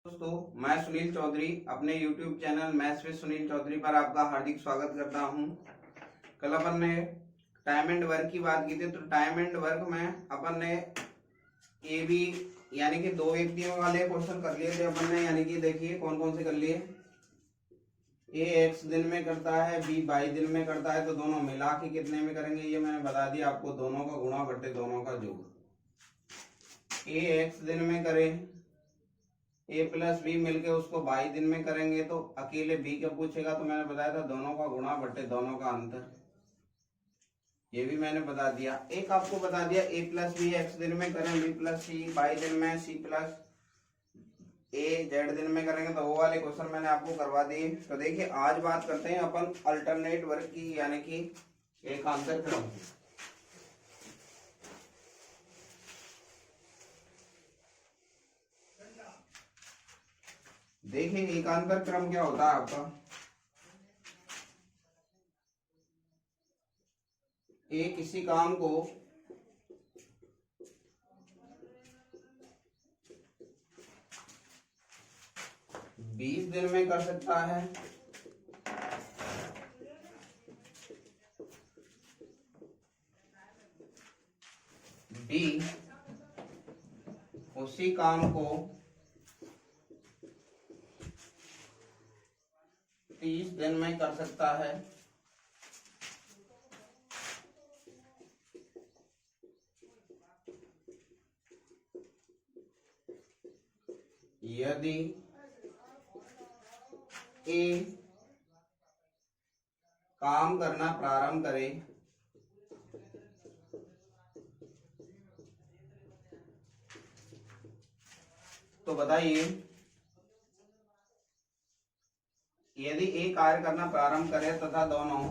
दोस्तों, मैं सुनील चौधरी अपने YouTube channel maths with Sunil Chaudhary पर आपका हार्दिक स्वागत करता हूं। कल अपन ने टाइम एंड वर्क की बात की थी, तो टाइम एंड वर्क में अपन ने ए बी यानी कि दो व्यक्तियों वाले क्वेश्चन कर लिए थे अपन ने। यानी कि देखिए कौन कौन से कर लिए। ए एक्स दिन में करता है, बी वाई दिन में करता है, तो दोनों मिला के कितने में करेंगे ये मैंने बता दिया आपको। दोनों का गुणा बटे दोनों का जोड़। ए एक्स दिन में करें, ए प्लस बी मिलके उसको बाई दिन में करेंगे, तो अकेले बी का पूछेगा तो मैंने बताया था दोनों का गुणा बटे दोनों का अंतर। ये भी मैंने बता दिया। एक आपको बता दिया ए प्लस बी एक्स दिन में करें, बी प्लस सी बाई दिन में, सी प्लस ए जेड दिन में करेंगे, तो वो वाले क्वेश्चन मैंने आपको करवा दिए। तो देखिए आज बात करते हैं अपन अल्टरनेट वर्क की, यानी कि एकांतर क्रम की। देखिए एकांतर क्रम क्या होता है आपका। ए किसी काम को बीस दिन में कर सकता है, बी उसी काम को 30 दिन में कर सकता है, यदि ए काम करना प्रारंभ करे तो बताइए, यदि ए कार्य करना प्रारंभ करे तथा दोनों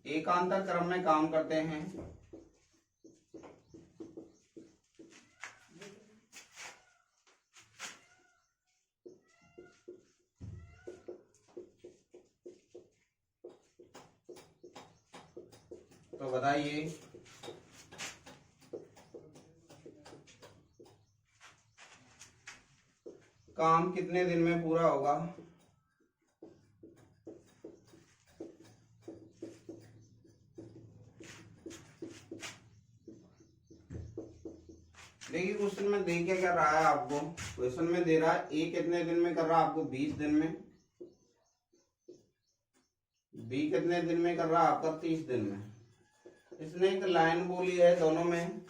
एकांतर क्रम में काम करते हैं, तो बताइए काम कितने दिन में पूरा होगा। देखिए क्वेश्चन में दे क्या रहा है आपको। क्वेश्चन में दे रहा है ए कितने दिन में कर रहा है आपको 20 दिन में, बी कितने दिन में कर रहा है आपका 30 दिन में। इसने एक लाइन बोली है दोनों में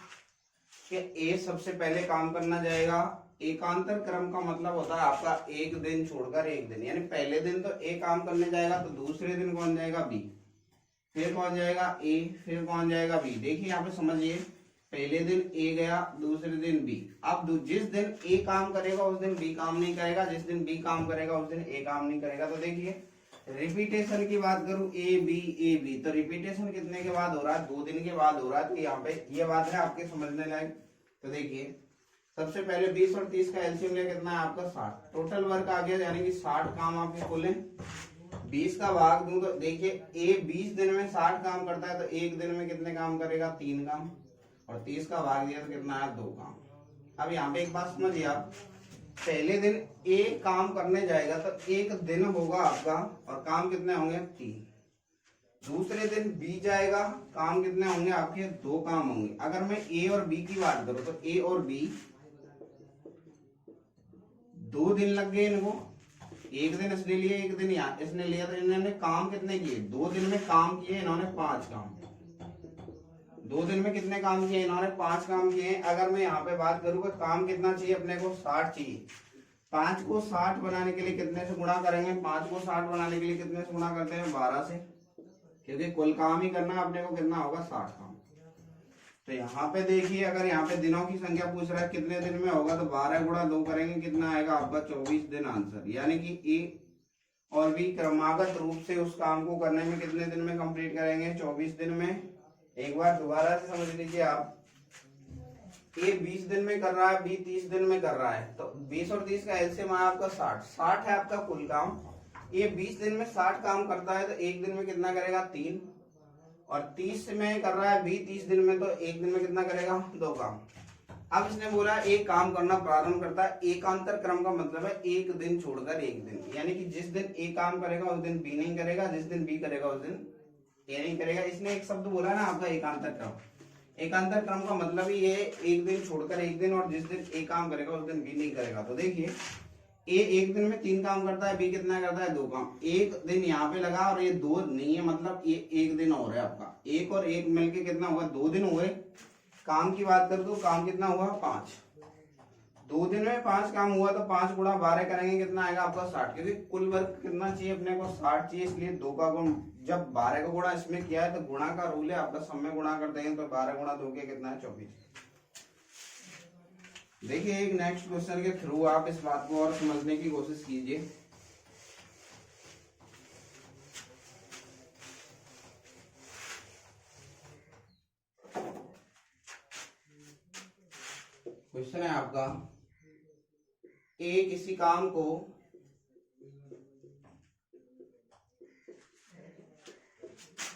कि ए सबसे पहले काम करना जाएगा। एकांतर क्रम का मतलब होता है आपका एक दिन छोड़कर एक दिन, यानी पहले दिन तो ए काम करने जाएगा तो दूसरे दिन कौन जाएगा बी, फिर कौन जाएगा ए, फिर कौन जाएगा बी। देखिए यहाँ पे समझिए, पहले दिन ए गया, दूसरे दिन बी। अब जिस दिन ए काम करेगा उस दिन बी काम नहीं करेगा, जिस दिन बी काम करेगा उस दिन ए काम नहीं करेगा। तो देखिए रिपीटेशन की बात करूं ए बी, तो रिपीटेशन कितने के बाद हो रहा है, 2 दिन के बाद हो रहा है। तो यहाँ पे ये बात है आपके समझने लायक। तो देखिए सबसे पहले 20 और 30 का एलसीएम लिया, कितना है आपका 60। टोटल वर्क आ गया, यानी कि 60 काम आपके खोले। 20 का भाग दूं तो देखिए ए 20 दिन में 60 काम करता है, तो एक दिन में कितने काम करेगा 3 काम, और 30 का भाग दिया तो कितना है 2 काम। अब यहाँ पे एक बात समझिए आप, पहले दिन ए काम करने जाएगा तो एक दिन होगा आपका, और काम कितने होंगे 3। दूसरे दिन बी जाएगा, काम कितने होंगे आपके 2 काम होंगे। अगर मैं ए और बी की बात करूं तो ए और बी 2 दिन लग गए इनको। एक दिन इसने लिया, एक दिन इसने लिया, तो इन्होंने काम कितने किए 2 दिन में काम किए इन्होंने 5 काम। 2 दिन में कितने काम किए इन्होंने 5 काम किए। अगर मैं यहाँ पे बात करूँ काम कितना चाहिए अपने को 60 चाहिए। 5 को 60 बनाने के लिए कितने से गुणा करेंगे, 5 को 60 बनाने के लिए कितने से गुणा करते हैं 12 से, क्योंकि कुल काम ही करना अपने को कितना होगा 60 काम। तो यहाँ पे देखिए अगर यहाँ पे दिनों की संख्या पूछ रहा है कितने दिन में होगा, तो 12 गुणा 2 करेंगे कितना आएगा आपका 24 दिन आंसर। यानी कि ए और बी क्रमागत रूप से उस काम को करने में कितने दिन में कंप्लीट करेंगे 24 दिन में। एक बार दोबारा से समझ लीजिए आप, ए 20 दिन में कर रहा है, बी 30 दिन में कर रहा है, तो 20 और 30 का एलसीएम है आपका 60 है आपका कुल काम। ये 20 दिन में 60 काम करता है, तो एक दिन में कितना करेगा 3, और 30 में कर रहा है बी 30 दिन में, तो एक दिन में कितना करेगा? 2 काम। अब इसने बोला एक काम करना प्रारंभ करता है, एकांतर क्रम का मतलब है एक दिन छोड़कर एक दिन, यानी कि जिस दिन ए काम करेगा उस दिन बी नहीं करेगा, जिस दिन बी करेगा उस दिन ए नहीं करेगा। इसने एक शब्द बोला ना आपका एकांतर क्रम। एकांतर क्रम का मतलब ही ये एक दिन छोड़कर एक दिन, और जिस दिन ए काम करेगा उस दिन बी नहीं करेगा। तो देखिए ए एक दिन में 3 काम करता है, बी कितना करता है? 2 काम। एक दिन यहाँ पे लगा और ये 2 नहीं है, मतलब ये एक दिन और है आपका। एक और एक मिलके कितना हुआ? 2 दिन हुए। काम की बात कर दो, काम कितना हुआ? 5। 2 दिन में 5 काम हुआ, तो 5 गुणा 12 करेंगे कितना आएगा आपका? 60। क्योंकि कुल वर्ग कितना चाहिए अपने को? 60 चाहिए, इसलिए 2 का गुण, जब 12 का गुणा इसमें किया है तो गुणा का रूल है आपका, सब में गुणा कर देंगे तो 12 गुणा 2 के कितना है? 24। देखिए एक नेक्स्ट क्वेश्चन के थ्रू आप इस बात को और समझने की कोशिश कीजिए। क्वेश्चन है आपका, ए किसी काम को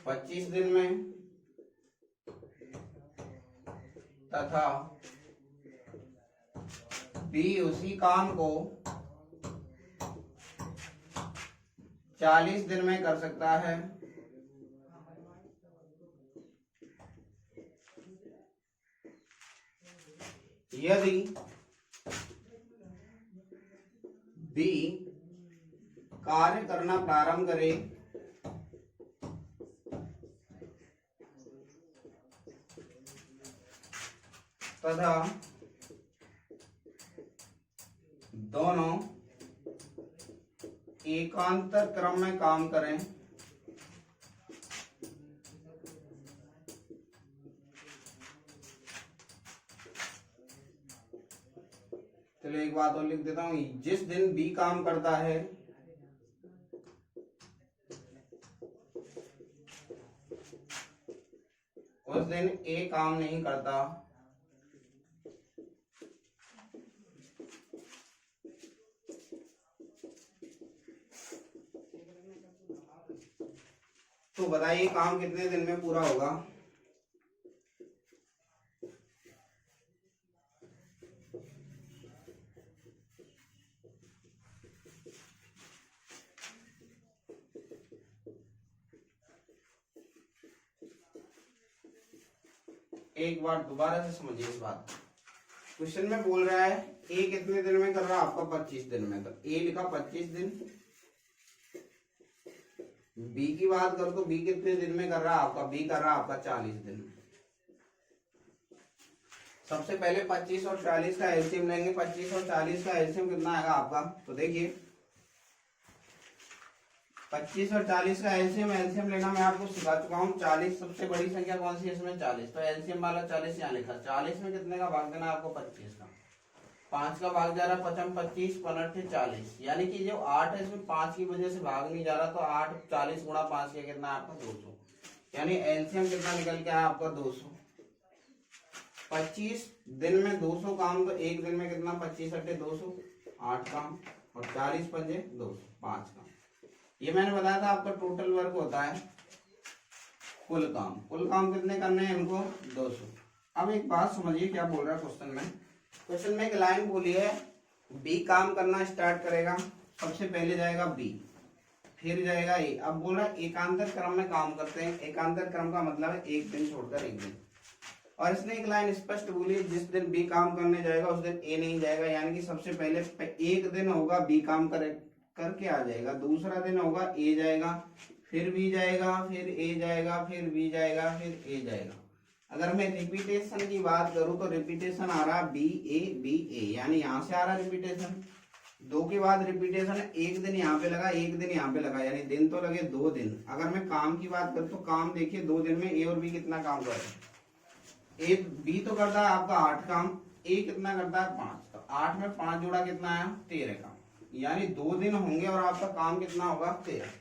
25 दिन में तथा बी उसी काम को 40 दिन में कर सकता है। यदि बी कार्य करना प्रारंभ करे तथा दोनों एकांतर क्रम में काम करें चलो एक बात और लिख देता हूं, जिस दिन बी काम करता है उस दिन ए काम नहीं करता। तो बताइए काम कितने दिन में पूरा होगा? एक बार दोबारा से समझिए इस बात। क्वेश्चन में बोल रहा है ए कितने दिन में कर रहा है आपका? 25 दिन में। तो ए लिखा 25 दिन। बी की बात करो तो बी कितने दिन में कर रहा है आपका? बी कर रहा है आपका 40 दिन में। सबसे पहले 25 और 40 का एलसीएम लेंगे। 25 और 40 का एलसीएम कितना आएगा आपका? तो देखिए 25 और 40 का एलसीएम लेना मैं आपको सिखा चुका हूँ। 40 सबसे बड़ी संख्या कौन सी है इसमें? 40। तो एलसीएम वाला 40 यहाँ लिखा। 40 में कितने का भाग देना है आपको? 25 का। 5 का भाग जा रहा है 55 25 15 40, यानी कि जो 8 है इसमें 5 की वजह से भाग नहीं जा रहा, तो 8 40 गुणा 5 का कितना आपका? 200। यानी एलसीएम कितना निकल के आया आपका? 200। 25 दिन में 200 काम, तो एक दिन में कितना? 25 अट्ठे 200, 8 काम, और 40 पंजे 200, 5 काम। ये मैंने बताया था आपका टोटल वर्क होता है कुल काम। कुल काम कितने करने हैं इनको? 200। अब एक बात समझिए क्या बोल रहा है क्वेश्चन में। क्वेश्चन में एक लाइन बोली है, बी काम करना स्टार्ट करेगा, सबसे पहले जाएगा बी, फिर जाएगा ए। अब बोला एकांतर क्रम में काम करते हैं। एकांतर क्रम का मतलब है एक दिन छोड़कर एक दिन। और इसने एक लाइन स्पष्ट बोली है, जिस दिन बी काम करने जाएगा उस दिन ए नहीं जाएगा, यानी कि सबसे पहले एक दिन होगा बी काम करके आ जाएगा, दूसरा दिन होगा ए जाएगा, फिर बी जाएगा, फिर ए जाएगा, फिर बी जाएगा, फिर ए जाएगा। अगर मैं रिपीटेशन की बात करूं तो रिपीटेशन आ रहा बी ए, यानी यहां से आ रहा रिपीटेशन। 2 के बाद रिपीटेशन एक दिन यहाँ पे लगा, एक दिन यहाँ पे लगा, यानी दिन तो लगे 2 दिन। अगर मैं काम की बात करूं तो काम देखिए 2 दिन में ए और बी कितना काम कर रहे हैं? ए बी तो करता है आपका 8 काम, ए कितना करता है? 5। तो 8 में 5 जोड़ा कितना आया? 13 काम, यानी 2 दिन होंगे और आपका काम कितना होगा? 13।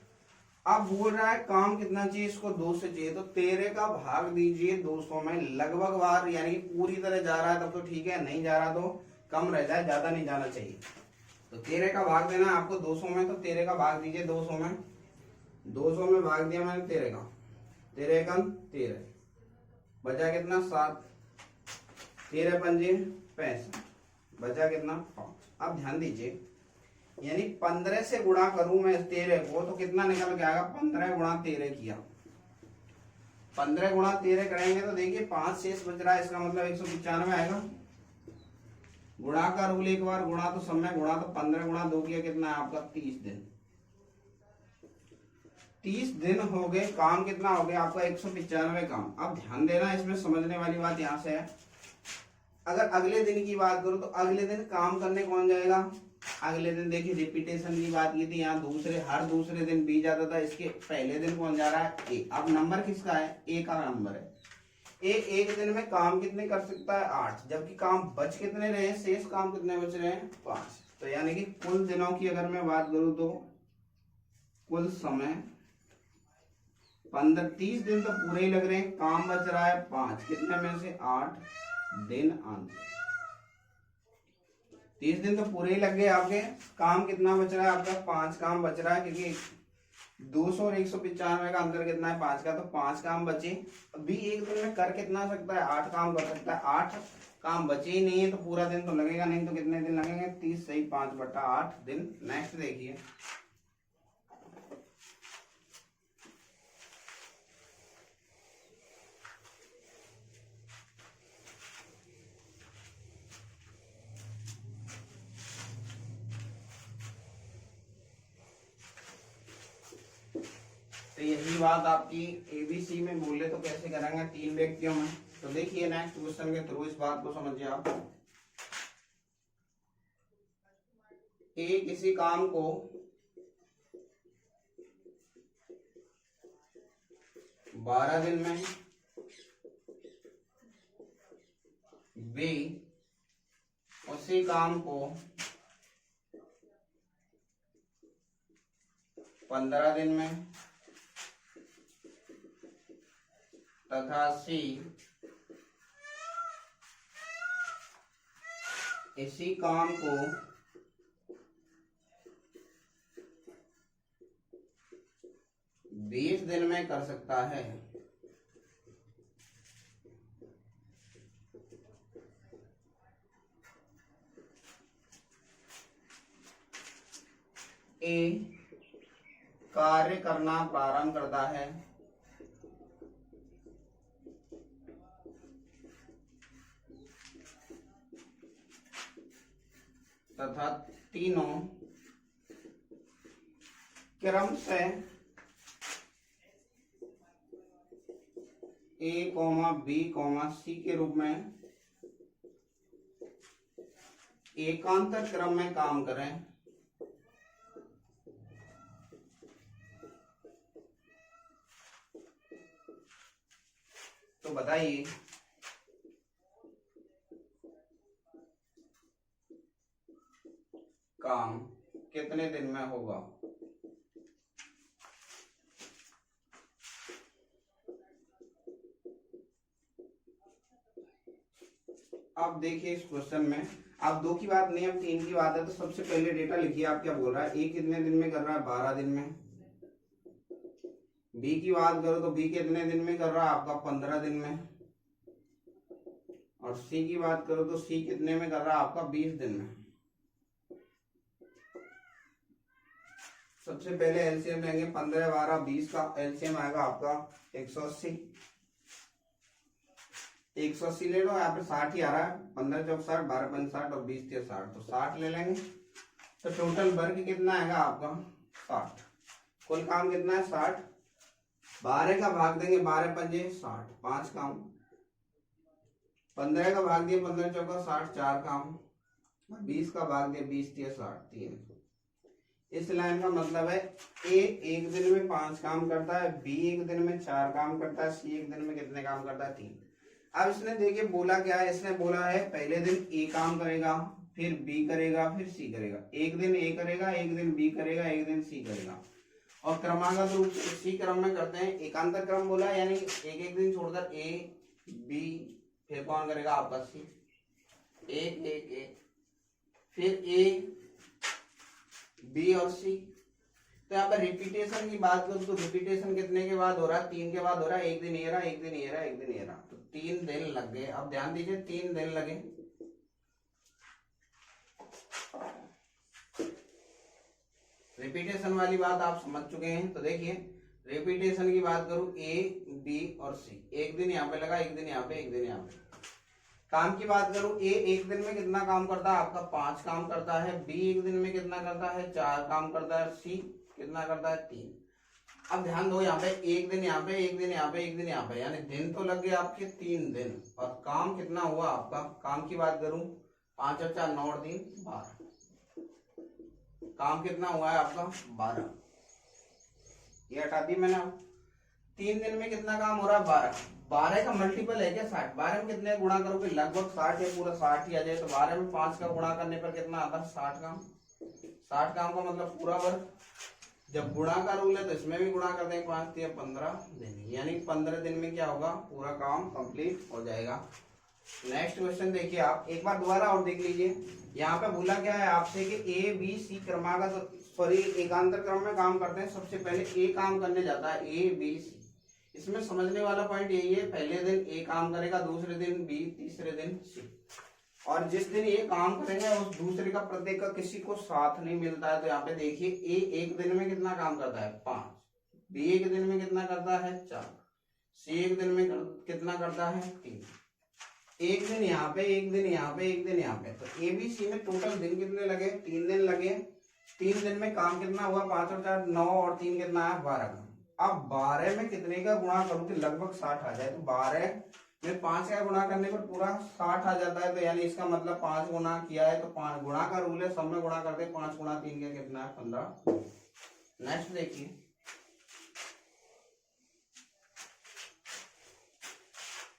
अब बोल रहा है काम कितना चाहिए इसको? 2 से चाहिए, तो 13 का भाग दीजिए 200 में। लगभग बार यानी पूरी तरह जा रहा है तब तो ठीक है, नहीं जा रहा तो कम रह जाए, ज्यादा नहीं जाना चाहिए। तो 13 का भाग देना है आपको 200 में, तो 13 का भाग दीजिए 200 में। 200 में भाग दिया मैंने 13 का, 13 एकम 13, बचा कितना 7, 13 पंजे 65, बचा कितना 5। अब ध्यान दीजिए, यानी 15 से गुणा करूं मैं 13 को तो कितना निकल के आएगा, 15 गुणा 13 किया, 15 गुणा 13 करेंगे तो देखिए 5 शेष बच रहा है, इसका मतलब 195 आएगा। गुणा का रूल एक बार गुणा तो सब में गुणा, तो 15 गुणा 2 किया कितना है आपका 30 दिन। 30 दिन हो गए, काम कितना हो गया आपका 195 काम। अब ध्यान देना, इसमें समझने वाली बात यहां से है, अगर अगले दिन की बात करूं तो अगले दिन काम करने कौन जाएगा, अगले दिन देखिए रिपीटेशन की बात की थी, यहाँ हर दूसरे दिन बी जाता था, इसके पहले दिन कौन जा रहा है ए। अब नंबर किसका है, ए का नंबर है। ए एक दिन में काम कितने कर सकता है 8, जबकि काम बच कितने रहे, शेष काम कितने बच रहे हैं 5। तो यानी कि कुल दिनों की अगर मैं बात करूं तो कुल समय 30 दिन तो पूरे ही लग रहे हैं, काम बच रहा है 5, कितने में से 8 दिन आंसर। 30 दिन तो पूरे ही लग गए आपके, काम कितना बच रहा है आपका 5 काम बच रहा है, क्योंकि 200 और 195 का अंतर कितना है 5 का, तो 5 काम बचे। अभी एक दिन में कर कितना सकता है, 8 काम कर सकता है, 8 काम बचे ही नहीं है तो पूरा दिन तो लगेगा नहीं, तो कितने दिन लगेंगे 30 सही 5/8 दिन। नेक्स्ट देखिए, तो यही बात आपकी एबीसी में बोले तो कैसे करेंगे 3 व्यक्तियों में। तो देखिए नेक्स्ट क्वेश्चन के थ्रू इस बात को समझिए आप। ए किसी काम को बारह दिन में, बी उसी काम को 15 दिन में, तथा सी इसी काम को 20 दिन में कर सकता है। ए कार्य करना प्रारंभ करता है तथा तीनों क्रम से ए, बी, सी के रूप में एकांतर क्रम में काम करें, तो बताइए काम कितने दिन में होगा। अब देखिए इस क्वेश्चन में अब 2 की बात नहीं, अब 3 की बात है, तो सबसे पहले डेटा लिखिए आप क्या बोल रहा है। ए कितने दिन में कर रहा है 12 दिन में। बी की बात करो तो बी कितने दिन में कर रहा है आपका 15 दिन में। और सी की बात करो तो सी कितने में कर रहा है आपका 20 दिन में। सबसे पहले एलसीएम लेंगे 15, 12, 20 का एलसीएम आएगा आपका 180। 180 ले लो, यहाँ पे 60 ही आ रहा है, 15 चौक 60, 12 पंच 60 और 20 3 60, तो 60 ले लेंगे। तो टोटल वर्क कितना आएगा आपका 60। कुल काम कितना है 60, 12 का भाग देंगे 12 पंजे 60, 5 काम। 15 का भाग दिया 15 चौका 60, 4 काम। 20 का भाग दिया 20 3 60, 3। इस लाइन का मतलब है ए एक दिन में 5 काम करता है, बी एक दिन में 4 काम करता है, सी एक दिन में कितने काम करता है 3। अब इसने देखिए बोला क्या है, इसने बोला है पहले दिन ए काम करेगा, फिर बी करेगा, फिर सी करेगा। एक दिन ए करेगा, एक दिन बी करेगा, एक दिन सी करेगा। और क्रमागत रूप से इसी क्रम में करते हैं, एकांतर क्रम बोला यानी एक एक दिन छोड़कर ए बी, फिर कौन करेगा आपका सी। ए फिर ए बी और सी, तो यहाँ पे रिपीटेशन की बात करूँ तो रिपीटेशन कितने के बाद हो रहा है, 3 के बाद हो रहा है। एक दिन ये रहा, एक दिन ये रहा, एक दिन ये रहा, तो 3 दिन लग गए। अब ध्यान दीजिए 3 दिन लगे। रिपीटेशन वाली बात आप समझ चुके हैं। तो देखिए रिपीटेशन की बात करूं, ए बी और सी, एक दिन यहाँ पे लगा, एक दिन यहाँ पे, एक दिन यहाँ पे। काम की बात करूं, ए एक दिन में कितना काम करता है आपका, 5 काम करता है। बी एक दिन में कितना करता है, 4 काम करता है। सी कितना करता है, 3। अब ध्यान दो, यहाँ पे एक दिन यहाँ पे, एक दिन यहाँ पे, एक दिन यहाँ पे, यानी दिन तो लग गए आपके 3 दिन, और काम कितना हुआ आपका। काम की बात करूं, 5 और 4 9 और 3 12, काम कितना हुआ है आपका 12। ये हटा दी मैंने। 3 दिन में कितना काम हो रहा है, 12। 12 का मल्टीपल है क्या 60। 12 में कितने गुणा करोगे, लगभग 60 या पूरा 60 ही आ जाए। तो 12 में 5 का गुणा करने पर कितना आता है, 60 काम। 60 काम का मतलब पूरा वर्ग। जब गुणा का रूल है तो इसमें भी गुणा कर देंगे, 5 या 15 दिन, यानी 15 दिन में क्या होगा, पूरा काम कंप्लीट हो जाएगा। नेक्स्ट क्वेश्चन देखिए आप एक बार दोबारा और देख लीजिए। यहाँ पे बोला क्या है आपसे कि ए बी सी क्रमागत सॉरी एकांतर क्रम में काम करते हैं। सबसे पहले ए काम करने जाता है, ए बी सी। इसमें समझने वाला पॉइंट यही है, पहले दिन ए काम करेगा, दूसरे दिन बी, तीसरे दिन सी। और जिस दिन ये काम करेंगे उस दूसरे का प्रत्येक का किसी को साथ नहीं मिलता है। तो यहाँ पे देखिए ए एक दिन में कितना काम करता है, 5। बी एक दिन में कितना करता है, 4। सी एक दिन में कितना करता है, 3। एक दिन यहाँ पे, एक दिन यहाँ पे, एक दिन यहाँ पे। तो ए बी सी में टोटल दिन कितने लगे, 3 दिन लगे। 3 दिन में काम कितना हुआ, 5 और 4 9 और 3 कितना है, 12 का। अब 12 में कितने का गुणा करूँ कि लगभग 60 आ जाए। तो 12 में 5 का गुणा करने पर पूरा 60 आ जाता है। तो यानी इसका मतलब 5 गुणा किया है, तो 5 गुणा का रूल है, सब में गुणा करते हैं। 5 गुणा 3 का कितना है, 15। नेक्स्ट देखिए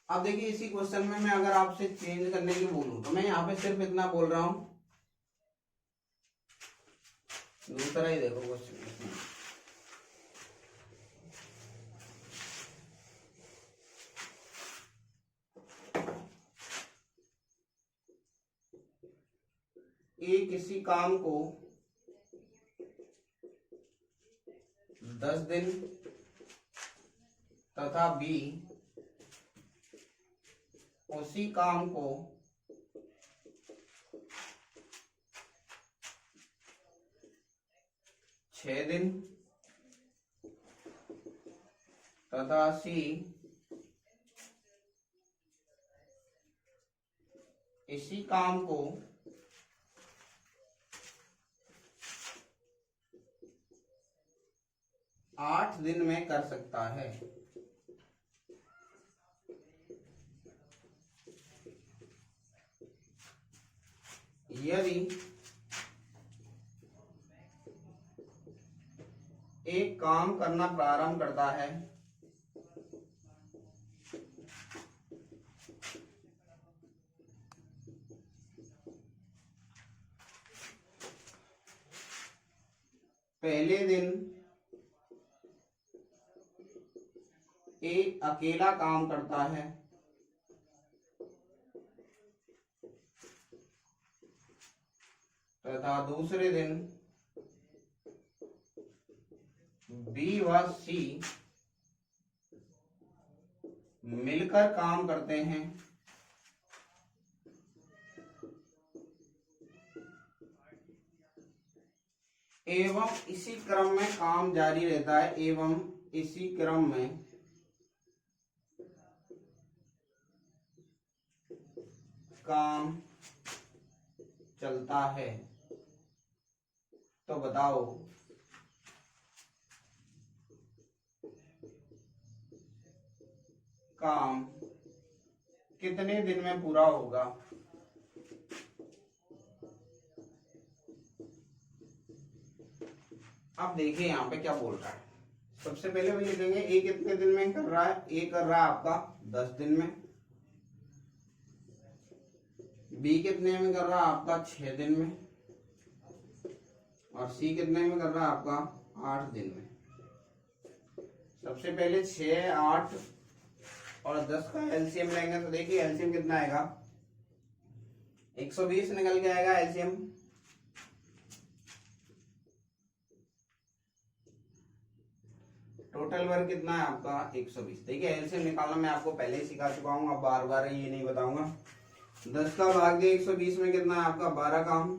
अब देखिए इसी क्वेश्चन में मैं अगर आपसे चेंज करने की बोलूं तो मैं यहाँ पे सिर्फ इतना बोल रहा हूं, दूसरा ही देखो क्वेश्चन। ए किसी काम को 10 दिन तथा बी उसी काम को 6 दिन तथा सी इसी काम को 8 दिन में कर सकता है। यदि एक काम करना प्रारंभ करता है पहले दिन एक अकेला काम करता है तथा दूसरे दिन बी व सी मिलकर काम करते हैं एवं इसी क्रम में काम जारी रहता है, एवं इसी क्रम में काम चलता है। तो बताओ काम कितने दिन में पूरा होगा। अब देखिए यहाँ पे क्या बोल रहा है। सबसे पहले हम लिखेंगे ए कितने दिन में कर रहा है, ए कर रहा है आपका 10 दिन में। बी कितने में कर रहा है आपका 6 दिन में, और सी कितने में कर रहा है आपका 8 दिन में। सबसे पहले 6 8 और 10 का एलसीएम लेंगे तो देखिए एलसीएम कितना आएगा, 120 निकल के आएगा एलसीएम। टोटल वर्क कितना है आपका 120। देखिए एलसीएम निकालना मैं आपको पहले ही सिखा चुका हूँ, अब बार बार ये नहीं बताऊंगा। 10 का भाग दिया 120 में कितना है आपका 12 काम।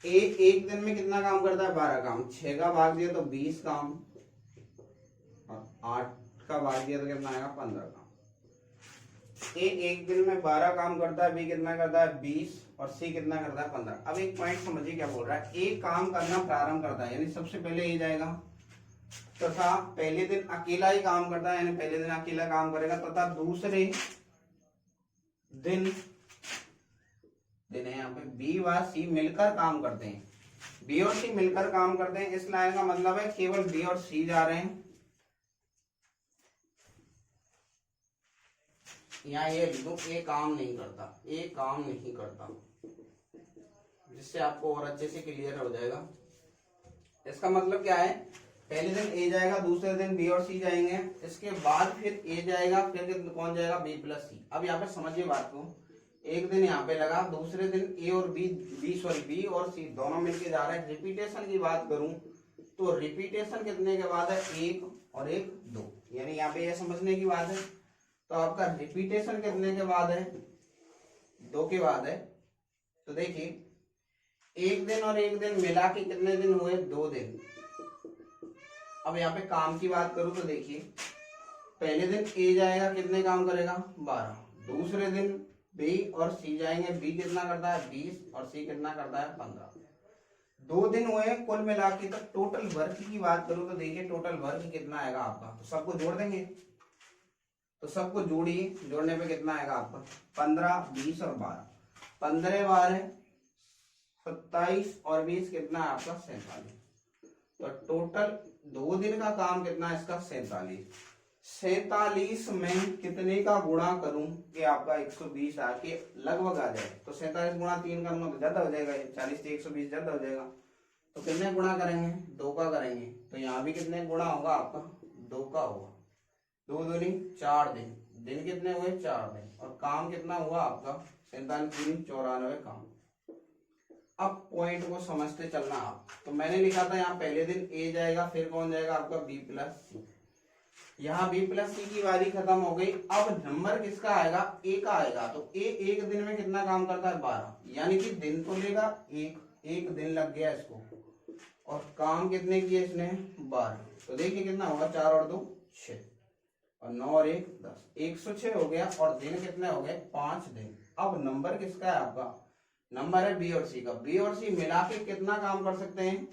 एक दिन में कितना काम करता है 12 काम। 6 का भाग दिया तो 20 काम और 8 का भाग दिया तो कितना आएगा 15 काम। एक दिन में 12 काम करता है, बी कितना करता है 20 और सी कितना करता है 15। अब एक पॉइंट समझिए क्या बोल रहा है, ए काम करना प्रारंभ करता है यानी सबसे पहले ए जाएगा तथा पहले दिन अकेला ही काम करता है यानी पहले दिन अकेला काम करेगा तथा दूसरे दिन है यहाँ पे बी व सी मिलकर काम करते हैं। बी और सी मिलकर काम करते हैं, इस लाइन का मतलब है केवल बी और सी जा रहे हैं। यहाँ ये लिख दूं ए काम नहीं करता, ए काम नहीं करता, जिससे आपको और अच्छे से क्लियर हो जाएगा। इसका मतलब क्या है, पहले दिन ए जाएगा, दूसरे दिन बी और सी जाएंगे, इसके बाद फिर ए जाएगा, फिर कौन जाएगा बी प्लस सी। अब यहाँ पे समझिए बात को, एक दिन यहाँ पे लगा, दूसरे दिन ए और बी और सी दोनों मिलके जा रहे हैं। रिपीटेशन की बात करूं तो रिपीटेशन कितने के बाद है 1 और 1 2, यानी यहाँ पे ये समझने की बात है। तो आपका रिपीटेशन कितने के बाद है 2 के बाद है। तो देखिए एक दिन और एक दिन मिला के कितने दिन हुए 2 दिन। अब यहाँ पे काम की बात करूं तो देखिए पहले दिन ए जाएगा, कितने काम करेगा 12, दूसरे दिन बी और सी जाएंगे, बी कितना करता है 20 और सी कितना करता है 15। 2 दिन हुए कुल मिला के। तो टोटल वर्क की बात करूं तो देखिए टोटल वर्क कितना आएगा आपका, तो सबको जोड़ देंगे, तो सबको जोड़िए, जोड़ने पे कितना आएगा आपका 15 20 और 12, 15 बार है 27 और 20 कितना है आपका 47। तो टोटल 2 दिन का काम कितना है इसका 47। 47 में कितने का गुणा करूं कि आपका 120 आके लगभग आ जाए। तो 47 गुणा 3 करूंगा तो ज्यादा हो जाएगा, 40 से 120 ज्यादा हो जाएगा। तो कितने गुणा करेंगे 2 का करेंगे, तो यहाँ भी कितने गुणा होगा आपका 2 का होगा। 2 दूनी 4 दिन, दिन कितने हुए 4 दिन, और काम कितना हुआ आपका 47 दूनी 94 काम। अब पॉइंट को समझते चलना आप। तो मैंने लिखा था यहाँ पहले दिन ए जाएगा, फिर कौन जाएगा आपका बी प्लस सी। यहाँ बी प्लस सी की बारी खत्म हो गई। अब नंबर किसका आएगा ए का आएगा। तो ए एक दिन में कितना काम करता है 12, यानी कि दिन तो लेगा एक दिन लग गया इसको, और काम कितने किए इसने 12। तो देखिए कितना होगा 4 और 2 6 और 9 और 1 10, 106 हो गया। और दिन कितने हो गए 5 दिन। अब नंबर किसका है आपका, नंबर है बी और सी का। बी और सी मिला के कितना काम कर सकते हैं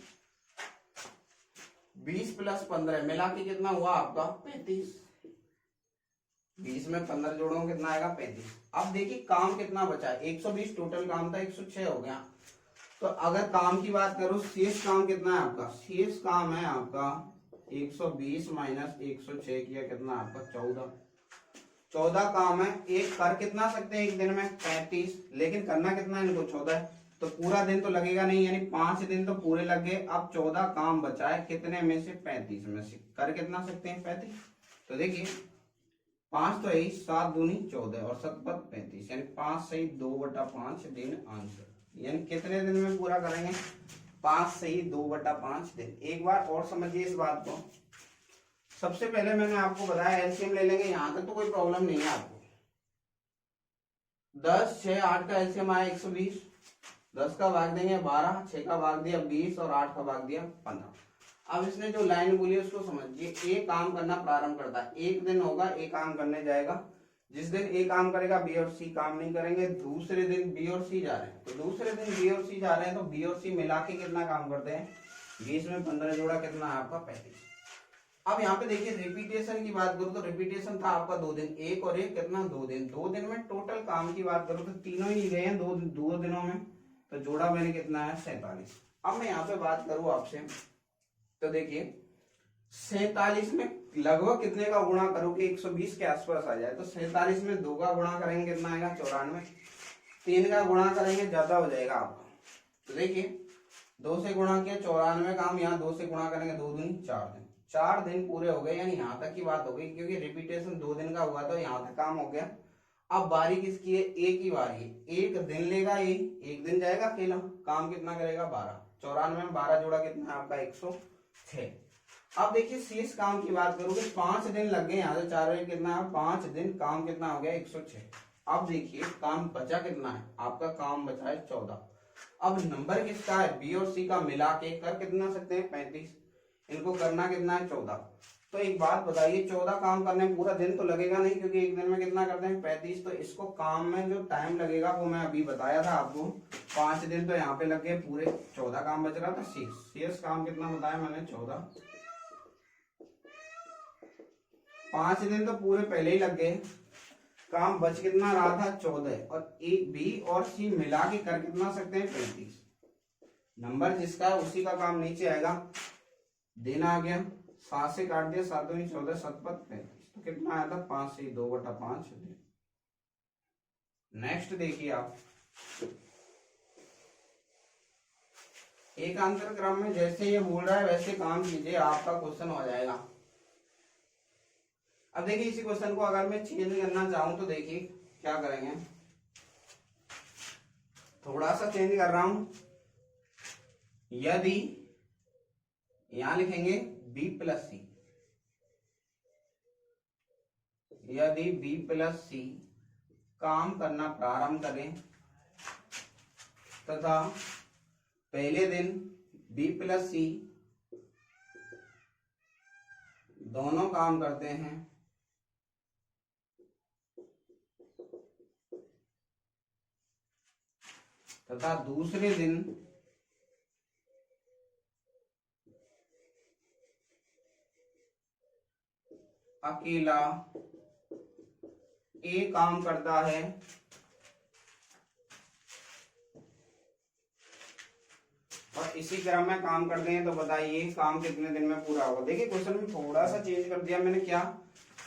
20 प्लस 15 मिला के कितना हुआ आपका 35। 20 में 15 जोड़ो कितना आएगा 35। अब देखिए काम कितना बचा है 120 टोटल काम था 106 हो गया। तो अगर काम की बात करूं शेष काम कितना है आपका, शेष काम है आपका 120 माइनस 106 किया कितना आपका 14 काम है। एक कर कितना सकते हैं एक दिन में 35, लेकिन करना कितना है इनको 14, तो पूरा दिन तो लगेगा नहीं, यानी 5 दिन तो पूरे लग गए। अब 14 काम बचा है कितने में से 35 में से, कर कितना सकते हैं 35। तो देखिए 5 तो यही 7 दूनी 14 और 7 35, यानी 5 सही 2/5 दिन आंसर। यानी कितने दिन में पूरा करेंगे 5 सही 2/5 दिन। एक बार और समझिए इस बात को। सबसे पहले मैंने आपको बताया एलसीएम ले लेंगे, यहां तक तो कोई प्रॉब्लम नहीं है आपको। 10 6 8 का एलसीएम आया 120, 10 का भाग देंगे 12, 6 का भाग दिया 20 और 8 का भाग दिया 15। अब इसने जो लाइन बोली है उसको समझिए। ए काम करना प्रारंभ करता है, एक दिन होगा ए काम करने जाएगा, जिस दिन ए काम करेगा बी और सी काम नहीं करेंगे। दूसरे दिन बी और सी जा रहे हैं, तो दूसरे दिन बी और सी जा रहे हैं, तो बी और सी मिला के कितना काम करते हैं 20 में 15 जोड़ा कितना है आपका 35। अब यहाँ पे देखिए रिपीटेशन की बात करूं तो रिपीटेशन था आपका 2 दिन, एक और एक कितना 2 दिन। 2 दिन में टोटल काम की बात करूं तो तीनों ही गए हैं 2 दिनों में, तो जोड़ा मैंने कितना है 47। अब मैं यहाँ पे बात करूं आपसे तो देखिए 47 में लगभग कितने का गुणा करूं कि 120 के आसपास आ जाए। तो 47 में 2 का गुणा करेंगे कितना आएगा 94, 3 का गुणा करेंगे ज्यादा हो जाएगा आपका। तो देखिए 2 से गुणा किया 94 काम, यहाँ 2 से गुणा करेंगे 2 दूनी 4 दिन, 4 दिन पूरे हो गए, यानी यहाँ तक की बात हो गई। क्योंकि रिपीटेशन 2 दिन का हुआ तो यहाँ तक काम हो गया। अब बारी किसकी है ए की बारी है, एक दिन लेगा ए, एक दिन जाएगा अकेला, काम कितना करेगा 12, 94 में 12 जोड़ा कितना है आपका 106। अब देखिए शेष काम की बात करोगे, 5 दिन लग गए, यहाँ से 4 बजे कितना है, 5 दिन, काम कितना हो गया 106। अब देखिए काम बचा कितना है, आपका काम बचा है 14। अब नंबर किसका है, बी और सी का मिला के कर कितना सकते हैं 35, इनको करना कितना है 14। तो एक बात बताइए, 14 काम करने में पूरा दिन तो लगेगा नहीं, क्योंकि एक दिन में कितना करते हैं 35, तो इसको काम में जो टाइम लगेगा वो मैं अभी बताया था आपको, 5 दिन तो यहाँ पे लग गए, पूरे 14 काम बच रहा था। शेष काम कितना बताया मैंने 14, 5 दिन तो पूरे पहले ही लग गए, काम बच कितना रहा था 14, और एक बी और सी मिला के कर कितना सकते हैं 35। नंबर जिसका है उसी का काम नीचे आएगा। दिन आ गया, 7 से काट दिया, 7 दूनी 14, 7 पद 35, तो कितना आया था 5 से 2/5। नेक्स्ट देखिए आप, एकांतर क्रम में जैसे ये बोल रहा है वैसे काम कीजिए, आपका क्वेश्चन हो जाएगा। अब देखिए इसी क्वेश्चन को अगर मैं चेंज करना चाहूं तो देखिए क्या करेंगे, थोड़ा सा चेंज कर रहा हूं। यदि यहां लिखेंगे b प्लस सी, यदि b प्लस सी काम करना प्रारंभ करें तथा पहले दिन b प्लस सी दोनों काम करते हैं तथा दूसरे दिन अकेला ए काम करता है, और इसी क्रम में काम करते हैं, तो बताइए काम कितने दिन में पूरा होगा। देखिए क्वेश्चन में थोड़ा सा चेंज कर दिया मैंने, क्या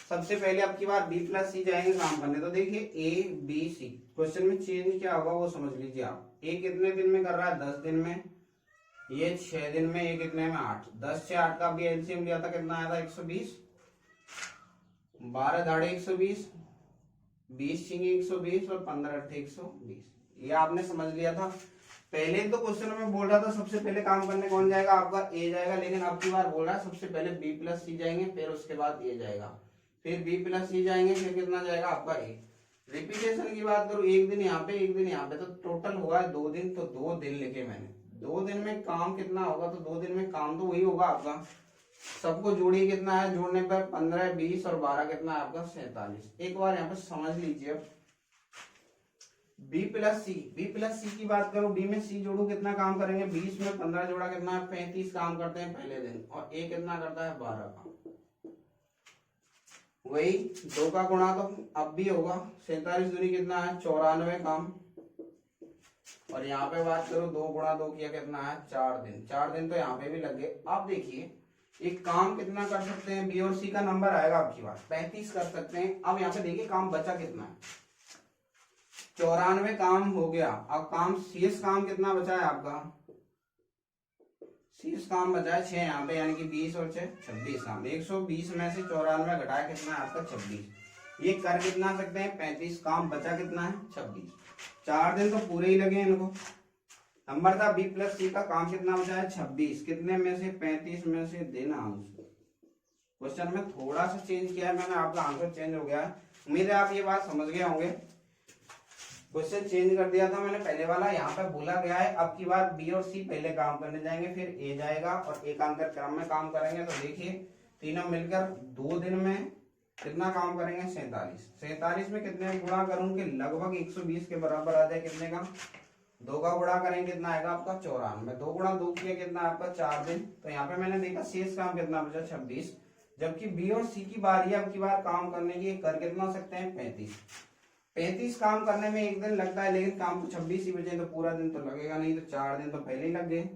सबसे पहले अब की बार बी प्लस सी जाएंगे काम करने, तो देखिए ए बी सी, क्वेश्चन में चेंज क्या होगा वो समझ लीजिए आप। ए कितने दिन में कर रहा है 10 दिन में, ये 6 दिन में, ये कितने में 8, 10 से 8 का भी एलसीएम लिया था, कितना आया था 120, 12 दाढ़े 120, 20 छिंगे 120 और 15 अट्ठे 120, ये आपने समझ लिया था। पहले तो क्वेश्चन में बोल रहा था सबसे पहले काम करने कौन जाएगा, आपका ए जाएगा, लेकिन अब की बार बोल रहा है सबसे पहले बी प्लस सी जाएंगे, फिर उसके बाद ए जाएगा, फिर बी प्लस सी जाएंगे, फिर कितना जाएगा आपका ए। रिपीटेशन की बात करूं, एक दिन यहाँ पे एक दिन यहाँ पे, तो टोटल हुआ है 2 दिन, तो 2 दिन लिखे मैंने। 2 दिन में काम कितना होगा, तो 2 दिन में काम तो वही होगा आपका, सबको जोड़िए कितना है, जोड़ने पर 15, 20 और 12 कितना है आपका 47। एक बार यहाँ पे समझ लीजिए, अब b प्लस सी, बी प्लस सी की बात करो, b में c जोड़ू कितना काम करेंगे, 20 में 15 जोड़ा कितना है 35 काम करते हैं पहले दिन, और a कितना करता है 12 काम, वही 2 का गुणा तो अब भी होगा, 47 दूनी कितना है 94 काम, और यहाँ पे बात करो 2 गुणा 2 किया कितना है 4 दिन, 4 दिन तो यहाँ पे भी लग गए। अब देखिए एक काम कितना कर सकते हैं, बी और सी का नंबर आएगा आपकी बात 35 कर सकते हैं। अब यहाँ पे देखिए काम बचा कितना है, 94 काम हो गया। अब काम शेष काम कितना बचा है आपका, शेष काम बचा है 6 यहाँ पे, यानी कि 20 और 6 26 काम, 120 में से 94 घटाया कितना है आपका 26, ये कर कितना सकते हैं 35, काम बचा कितना है 26। 4 दिन तो पूरे ही लगे इनको। नंबर था बी प्लस सी का, काम कितना बचा है 26, कितने में से 35 में से देना अंश। क्वेश्चन में थोड़ा सा चेंज किया है मैंने, आपका आंसर चेंज हो गया है। उम्मीद है आप ये बात समझ गए होंगे। क्वेश्चन चेंज कर दिया था मैंने पहले वाला, यहाँ पे बोला गया है अब की बार बी और सी पहले काम करने जाएंगे, फिर ए जाएगा, और एकांतर क्रम में काम करेंगे। तो देखिए तीनों मिलकर 2 दिन में कितना काम करेंगे 47, 47 में कितने गुणा करूंगे, लगभग 120 के बराबर आ जाए, कितने का 2 का गुणा करेंगे कितना आएगा आपका 94, 2 गुणा 2 किया कितना आपका 4 दिन। तो यहाँ पे मैंने देखा शेष काम कितना बचा 26, जबकि बी और सी की बारी अब की बार काम करने की, कर कितना सकते हैं 35। 35 काम करने में एक दिन लगता है, लेकिन काम तो 26 ही बचे, तो पूरा दिन तो लगेगा नहीं, तो 4 दिन तो पहले ही लग गए।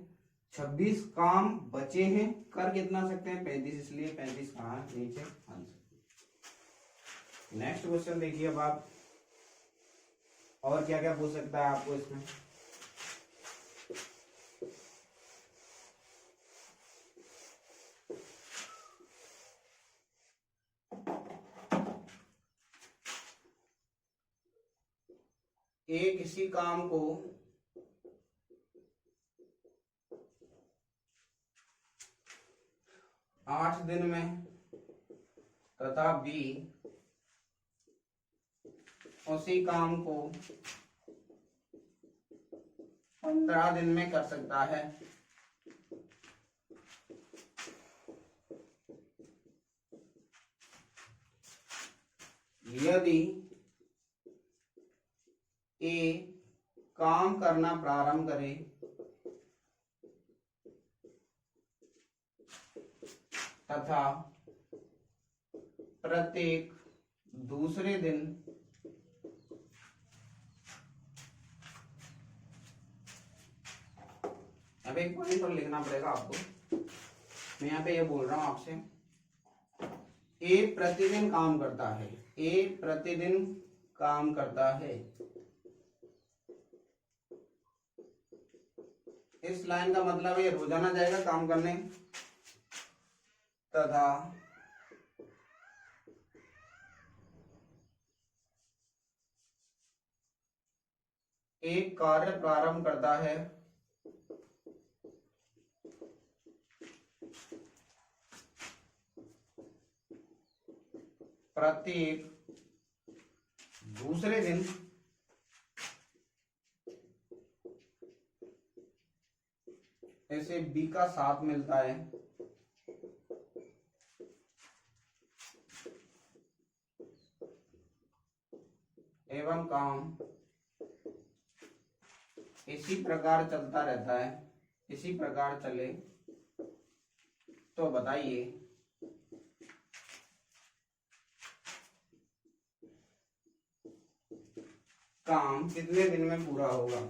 26 काम बचे हैं, कर कितना सकते हैं 35, इसलिए 35 कहाँ है नीचे आंसर। नेक्स्ट क्वेश्चन देखिए अब आप, और क्या क्या पूछ सकता है आपको इसमें। किसी काम को 8 दिन में तथा बी उसी काम को 15 दिन में कर सकता है। यदि ए काम करना प्रारंभ करे तथा प्रत्येक दूसरे दिन अब एक पॉइंट और लिखना पड़ेगा आपको। मैं यहाँ पे ये बोल रहा हूं आपसे, ए प्रतिदिन काम करता है, ए प्रतिदिन काम करता है। इस लाइन का मतलब ये रोजाना जाएगा काम करने तथा एक कार्य प्रारंभ करता है प्रत्येक दूसरे दिन ऐसे बी का साथ मिलता है एवं काम इसी प्रकार चलता रहता है। इसी प्रकार चले तो बताइए काम कितने दिन में पूरा होगा।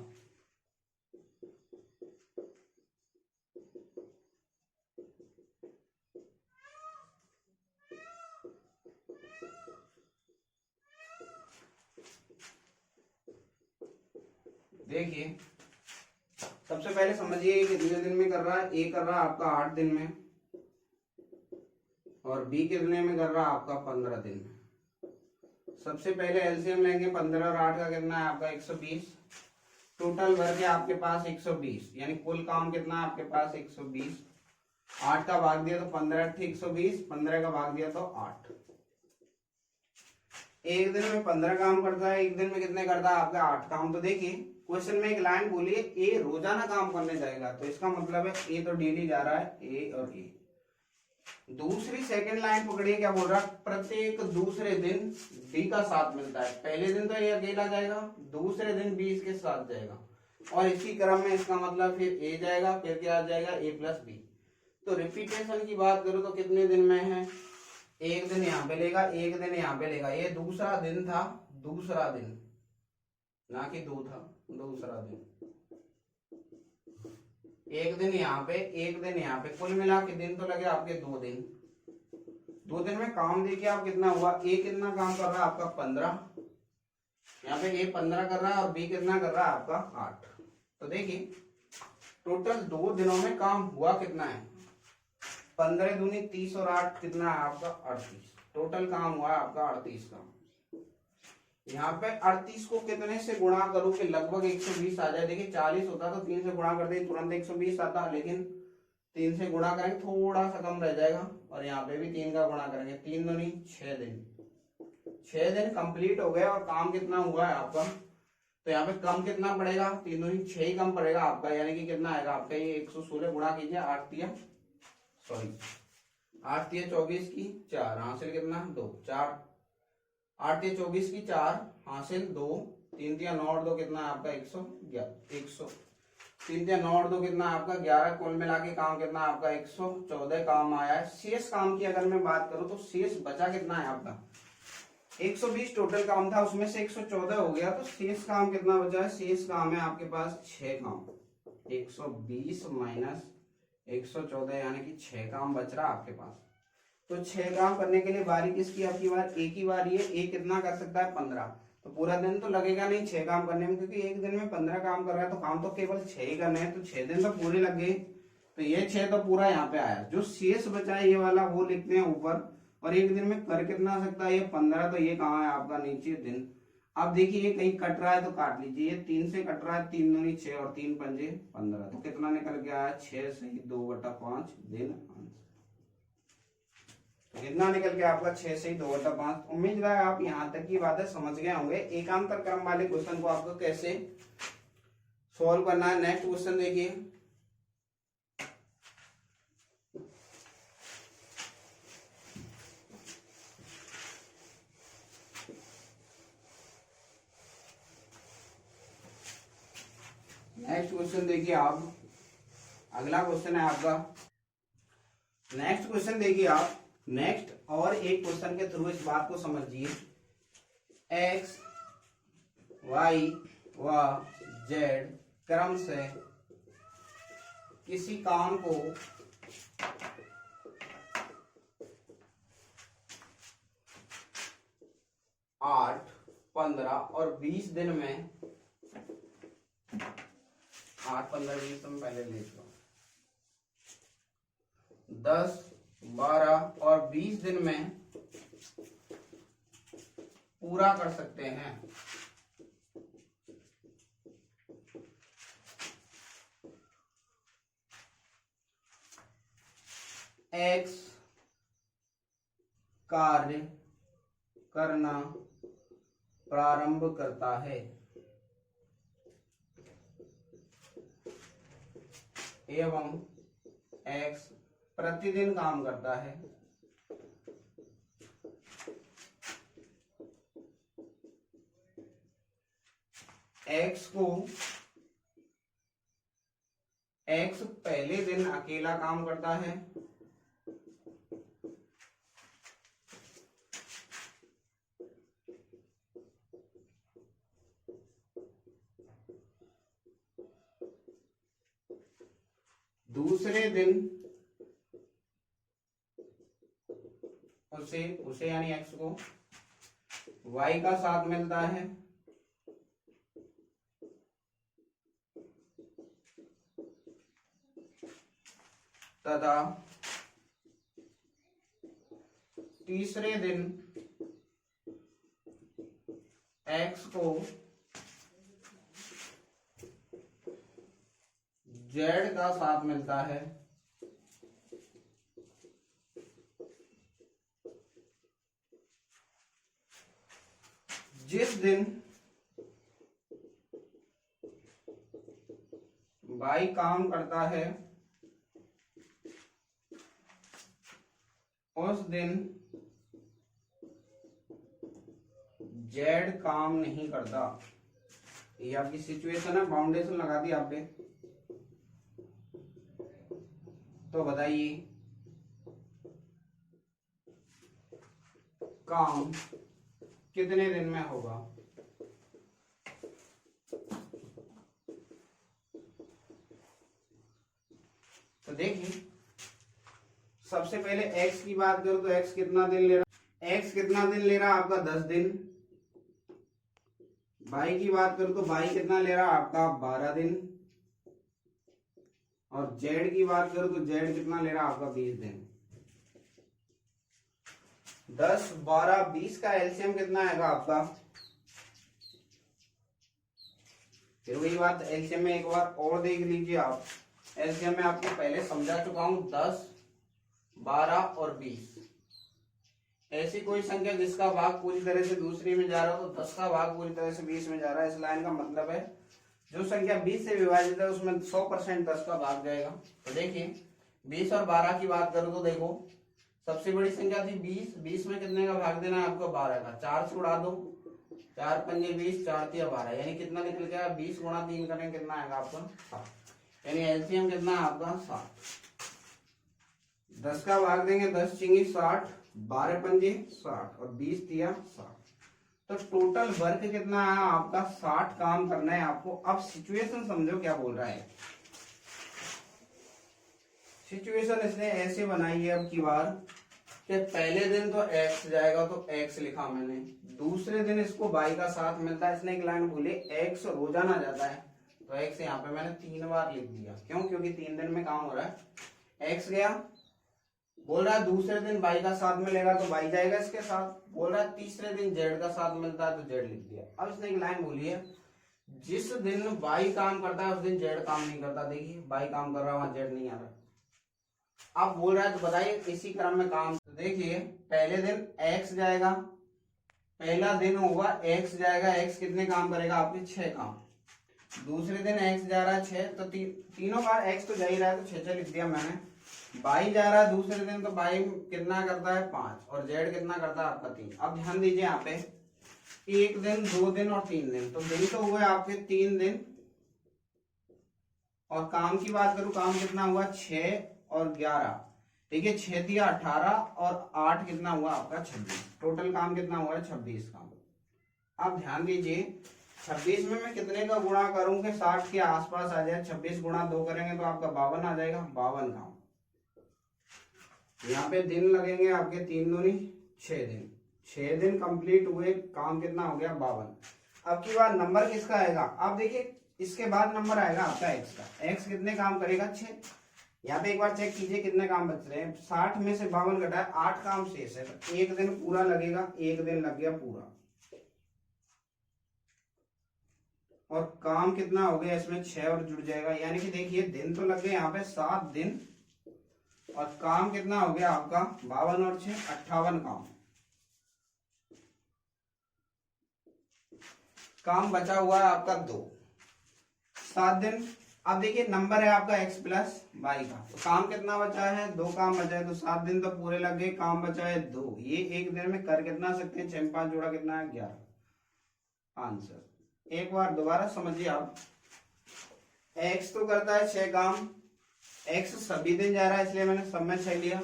देखिए सबसे पहले समझिए कितने दिन में कर रहा है। ए कर रहा है आपका 8 दिन में और बी कितने में कर रहा है आपका 15 दिन में। सबसे पहले एलसीएम लेंगे, 15 और 8 का कितना है आपका 120। टोटल भर के आपके पास 120, यानी कुल काम कितना है आपके पास 120। 8 का भाग दिया तो 15 120, 15 का भाग दिया तो 8। एक दिन में 15 काम करता है, एक दिन में कितने करता है आपका 8 काम। तो देखिए क्वेश्चन में एक लाइन बोली है ए रोजाना काम करने जाएगा, तो इसका मतलब है ए तो डेली जा रहा है, ए और ए। दूसरी सेकंड लाइन पकड़िए, क्या बोल रहा है, प्रत्येक दूसरे दिन बी का साथ मिलता है। पहले दिन तो ये अकेला जाएगा, दूसरे दिन बी इसके साथ जाएगा और इसी क्रम में इसका मतलब फिर ए जाएगा, फिर क्या आ जाएगा ए प्लस बी। तो रिपीटेशन की बात करूं तो कितने दिन में है, एक दिन यहाँ पे लेगा, एक दिन यहाँ पे लेगा। ये दूसरा दिन था, दूसरा दिन ना कि 2 था, दूसरा दिन। एक दिन यहाँ पे, एक दिन यहाँ पे, कुल मिला के दिन तो लगे आपके 2 दिन। 2 दिन में काम देखिए आप कितना हुआ। ए कितना काम कर रहा है आपका 15, यहाँ पे ए 15 कर रहा है और बी कितना कर रहा है आपका 8। तो देखिए टोटल 2 दिनों में काम हुआ कितना है, 15 दूनी 30 और 8 कितना है आपका 38। टोटल काम हुआ है आपका 38 का। यहाँ पे 38 को कितने से गुणा करो कि लगभग 120 आ जाए। देखिए 40 होता तो 3 से गुणा कर दे तुरंत 120 आता, लेकिन 3 से गुणा करेंगे थोड़ा सा कम रह जाएगा और यहाँ पे भी 3 का गुणा करेंगे। 3 दूनी 6 दिन, 6 दिन कंप्लीट हो गए और काम कितना हुआ है आपका। तो यहाँ पे कम कितना पड़ेगा, 3 दूनी 6 ही कम पड़ेगा आपका, यानी कि कितना आएगा आपका ये 116 गुणा कीजिए 8 तिया 24 की 4 हासिल कितना 2, 4 8 तिया 24 की 4 हासिल 2, 3 तिया 9 और 2 कितना है आपका 100, 3 तिया 9 और 2 कितना आपका 11। कुल मिला के काम कितना आपका 114 काम आया है। शेष काम की अगर मैं बात करूं तो शेष बचा कितना है आपका 120 टोटल काम था, उसमें से 114 हो गया, तो शेष काम कितना बचा है। शेष काम है आपके पास 6 काम, 120 माइनस 114 यानी कि 6 काम बच रहा आपके पास। तो 6 काम करने के लिए बारी किसकी आपकी बार, ए की बारी है। ए कितना कर सकता है 15, तो पूरा दिन तो लगेगा नहीं 6 काम करने में, क्योंकि एक दिन में 15 काम कर रहा है तो काम तो केवल 6 ही करने हैं, तो 6 दिन तो पूरे लग गए। तो ये 6 तो पूरा यहाँ पे आया। जो शेष बचा है ये वाला वो लिखते हैं ऊपर, और एक दिन में कर कितना सकता है ये 15, तो ये कहाँ है आपका नीचे दिन। अब देखिए ये कहीं कट रहा है तो काट लीजिए, ये 3 से कट रहा है, 3 दूनी 6 और 3 पंजे 15, तो कितना निकल के आया 6 से 2/5 दिन आंसर। कितना निकल के आपका 6 से 2/5। उम्मीद है आप यहाँ तक की बातें समझ गए होंगे। एकांतर क्रम वाले क्वेश्चन को आपको कैसे सॉल्व करना है। नेक्स्ट क्वेश्चन देखिए, नेक्स्ट क्वेश्चन देखिए आप, अगला क्वेश्चन है आपका। नेक्स्ट क्वेश्चन देखिए आप, नेक्स्ट और एक क्वेश्चन के थ्रू इस बात को समझिए। एक्स, वाई व जेड क्रम से किसी काम को 8, 15 और 20 दिन में 8, 15, 20 तो मैं पहले लिख लो, 10, 12 और 20 दिन में पूरा कर सकते हैं। एक्स कार्य करना प्रारंभ करता है एवं एक्स प्रतिदिन काम करता है। एक्स पहले दिन अकेला काम करता है, दूसरे दिन उसे यानी एक्स को वाई का साथ मिलता है, तथा तीसरे दिन एक्स को जेड का साथ मिलता है। जिस दिन वाई काम करता है उस दिन जेड काम नहीं करता। ये आपकी सिचुएशन है, बाउंडेशन लगा दी आपने। तो बताइए काम कितने दिन में होगा? तो देखिए, सबसे पहले x की बात करो तो x कितना दिन ले रहा, x कितना दिन ले रहा आपका 10 दिन। y की बात करो तो y कितना ले रहा आपका 12 दिन। और z की बात करो तो z कितना ले रहा आपका 20 दिन। 10, 12, 20 का एलसीएम कितना आएगा आपका? फिर वही बात, एलसीएम में एक बार और देख लीजिए आप। एलसीएम में आपको पहले समझा चुका हूं, 10, 12 और 20। ऐसी कोई संख्या जिसका भाग पूरी तरह से दूसरी में जा रहा हो, तो 10 का भाग पूरी तरह से 20 में जा रहा है। इस लाइन का मतलब है जो संख्या 20 से विभाजित है उसमें 100% 10 का भाग जाएगा। तो देखिए 20 और 12 की बात करो तो देखो, सबसे बड़ी संख्या थी 20, 20 में कितने का भाग देना है आपको? 12 का। 4 से उड़ा दो, 4 पंजे 20, 4 तिया 12, यानी कितना निकल गया? 20 गुणा 3 करेंगे कितना आएगा आपका? 7। यानी एलसीएम कितना है आपका? 7। 10 का भाग देंगे, 10 चिंगी 60, 12 पंजे 60 और 20 तिया 60। तो टोटल वर्क कितना है आपका? 60 काम करना है आपको। अब सिचुएशन समझो क्या बोल रहा है। सिचुएशन इसने ऐसे बनाई है अब की बार कि पहले दिन तो x जाएगा तो x लिखा मैंने, दूसरे दिन इसको y का साथ मिलता है। इसने एक लाइन बोली x रोजाना जाता है, तो x यहाँ पे मैंने 3 बार लिख दिया। क्यों? क्योंकि 3 दिन में काम हो रहा है। x गया, बोल रहा है दूसरे दिन y का साथ मिलेगा तो y जाएगा इसके साथ। बोल रहा है तीसरे दिन z का साथ मिलता है तो z लिख दिया। अब इसने एक लाइन बोली है, जिस दिन y काम करता है उस दिन z काम नहीं करता। देखिए y काम कर रहा है, वहां z नहीं आ रहा। आप बोल रहे हैं तो बताइए इसी क्रम में काम। तो देखिए पहले दिन x जाएगा, पहला दिन होगा x जाएगा, x कितने काम करेगा आपके 6 काम। दूसरे दिन x जा रहा है 6, तो तीनों बार x तो जा ही रहा है तो 6 लिख दिया मैंने। y जा रहा है दूसरे दिन, तो y कितना करता है 5, और z कितना करता है आपका 3। अब ध्यान दीजिए यहाँ पे 1 दिन 2 दिन और 3 दिन, तो दिन तो हुए आपके 3 दिन, और काम की बात करूं काम कितना हुआ 6 और 11, ठीक है 6 दिया 18 और 8 कितना हुआ आपका 26, टोटल काम कितना हुआ है 26 काम। अब ध्यान दीजिए 26 में मैं कितने का गुणा करूं कि 60 के आसपास आ जाए। 26 गुणा 2 करेंगे तो आपका 52 आ जाएगा, 52 काम। यहाँ पे दिन लगेंगे आपके 3 दूनी 6 दिन, 6 दिन कंप्लीट हुए, काम कितना हो गया 52। अब की बार नंबर किसका आएगा, आप देखिए इसके बाद नंबर आएगा आपका x का। x कितने काम करेगा 6। यहाँ पे एक बार चेक कीजिए कितने काम बच रहे हैं। 60 में से 52 घटाए 8 काम शेष है, तो 1 दिन पूरा लगेगा, 1 दिन लग गया पूरा। और काम कितना हो गया इसमें 6 और जुड़ जाएगा, यानी कि देखिए दिन तो लग गए यहाँ पे 7 दिन, और काम कितना हो गया आपका 52 और 6 58 काम। काम बचा हुआ है आपका 2, 7 दिन। अब देखिए नंबर है आपका x प्लस वाई का, तो काम कितना बचा है 2 काम बचा है, तो 7 दिन तो पूरे लग गए, काम बचा है 2। ये एक दिन में कर कितना सकते हैं, 6 5 जोड़ा कितना है 11। आंसर एक बार दोबारा समझिए आप, x तो करता है 6 काम, x सभी दिन जा रहा है इसलिए मैंने सब में 6 लिया।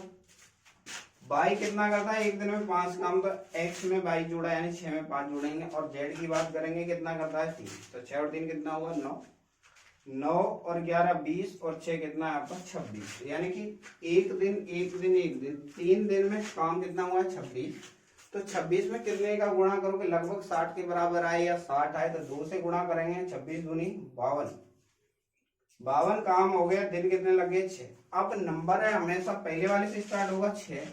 y कितना करता है एक दिन में 5 काम, तो x में y जोड़ा यानी 6 में 5 जोड़ेंगे। और z की बात करेंगे कितना करता है 3, तो 6 और 3 कितना हुआ 9, 9 और 11 20, और 6 कितना है आपका 26। यानी कि एक दिन 3 दिन में काम कितना हुआ है 26। तो 26 में कितने का गुणा करोगे लगभग 60 के बराबर आए या 60 आए, तो 2 से गुणा करेंगे, 26 दूनी 52, 52 काम हो गया। दिन कितने लगे 6। अब नंबर है हमेशा पहले वाले से स्टार्ट होगा 6।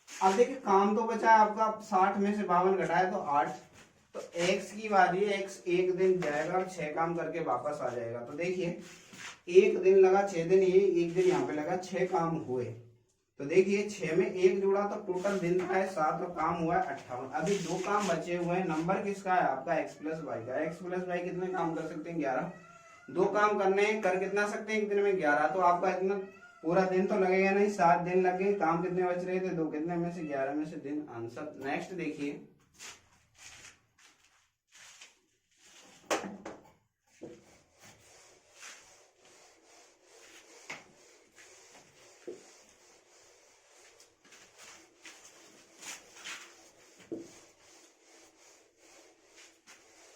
अब देखिए काम तो बचा है आपका 60 में से 52 घटाए तो 8, तो x की बारी है, x एक दिन जाएगा और 6 काम करके वापस आ जाएगा। तो देखिए एक दिन लगा 6 दिन, ये एक दिन यहाँ पे लगा 6 काम हुए। तो देखिए 6 में 1 जोड़ा तो टोटल दिन था 7 और काम हुआ है 58। अभी 2 काम बचे हुए हैं, नंबर किसका है आपका x प्लस वाई का। x प्लस वाई कितने काम कर सकते हैं 11, 2 काम करने कर कितना सकते हैं एक दिन में 11, तो आपका इतना पूरा दिन तो लगेगा नहीं, 7 दिन लगे। काम कितने बच रहे थे 2 कितने में से 11 में से दिन। आंसर नेक्स्ट देखिए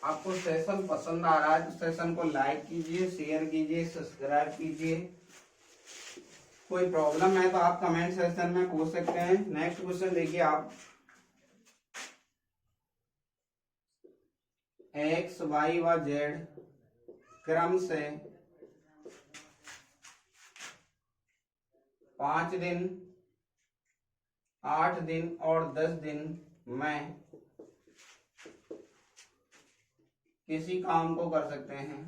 आपको सेशन पसंद आ रहा है तो सेशन को लाइक कीजिए, शेयर कीजिए, सब्सक्राइब कीजिए। कोई प्रॉब्लम है तो आप कमेंट सेक्शन में पूछ सकते हैं। नेक्स्ट क्वेश्चन देखिए आप, एक्स वाई व जेड क्रम से 5 दिन 8 दिन और 10 दिन में किसी काम को कर सकते हैं।